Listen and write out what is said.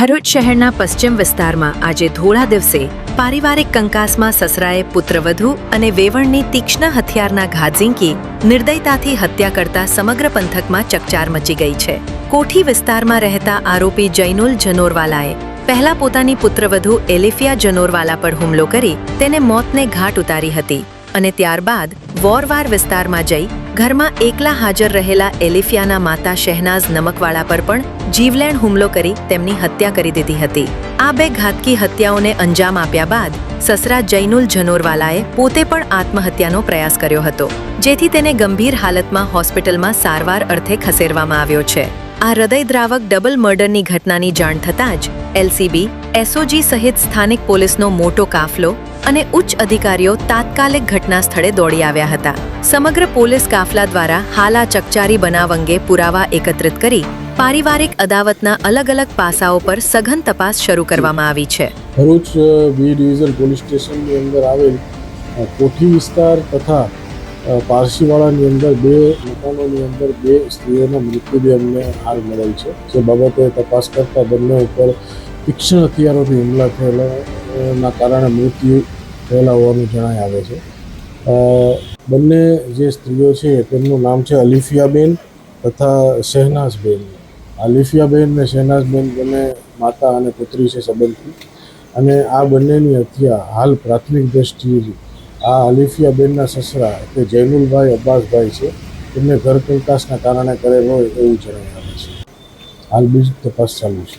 ભરૂચ શહેરના પશ્ચિમ વિસ્તારમાં આજે ધોળા દિવસે પારિવારિક કંકાસમાં સસરાએ પુત્રવધુ અને વેવણની તીક્ષ્ણ હથિયારના ઘા ઝીંકી નિર્દયતાથી હત્યા કરતા સમગ્ર પંથકમાં ચકચાર મચી ગઈ છે. કોઠી વિસ્તારમાં રહેતા આરોપી જૈનુલ જનોરવાલાએ પહેલા પોતાની પુત્રવધુ એલિફિયા જનોરવાલા પર હુમલો કરી તેને મોતને ઘાટ ઉતારી હતી અને ત્યારબાદ વોરવાર વિસ્તારમાં જઈ ઘરમાં એકલા હાજર રહેલા એલિફિયાના માતા શહેનાઝ નમકવાળા પર પણ જીવલેણ હુમલો કરી તેમની હત્યા કરી દીધી હતી. આ બે ઘાતકી હત્યાઓને અંજામ આપ્યા બાદ સસરા જૈનુલ જનોરવાલાએ પોતે પણ આત્મહત્યાનો પ્રયાસ કર્યો હતો, જેથી તેને ગંભીર હાલતમાં હોસ્પિટલમાં સારવાર અર્થે ખસેડવામાં આવ્યો છે. આ હૃદયદ્રાવક ડબલ મર્ડરની ઘટનાની જાણ થતાં જ એલસીબી, એસઓજી સહિત સ્થાનિક પોલીસનો મોટો કાફલો અને ઉચ્ચ અધિકારીઓ તાત્કાલિક ઘટના સ્થળે દોડી આવ્યા હતા. સમગ્ર પોલીસ કાફલા દ્વારા હાલ આ ચકચારી બનાવ અંગે પુરાવા એકત્રિત કરી પારિવારિક અદાવતના અલગ અલગ પાસાઓ પર સઘન તપાસ શરૂ કરવામાં આવી છે. ભરૂચ બી ડિવિઝન પોલીસ સ્ટેશનની અંદર આવેલ કોઠી વિસ્તાર તથા પારસીવાળાની અંદર બે મકાનોની અંદર બે સ્ત્રીઓના મૃતદેહ અમને હાલ મળેલ છે. જે બાબતે તપાસ કરતા બંને ઉપર તીક્ષ્ણ હથિયારોથી હુમલા થયેલાના કારણે મૃત્યુ થયેલા હોવાનું જણાય આવે છે. બંને જે સ્ત્રીઓ છે તેમનું નામ છે અલિફિયાબેન તથા શહેનાઝબેન. અલિફિયાબેન અને શહેનાઝબેન બંને માતા અને પુત્રી છે સંબંધી, અને આ બંનેની હત્યા હાલ પ્રાથમિક દ્રષ્ટિએ આ અલિફિયાબેનના સસરા કે જૈનુલભાઈ અબ્બાસભાઈ છે તેમને ઘર કંકાસના કારણે કરેલ હોય એવું જણાય આવે છે. હાલ બીજી તપાસ ચાલુ છે.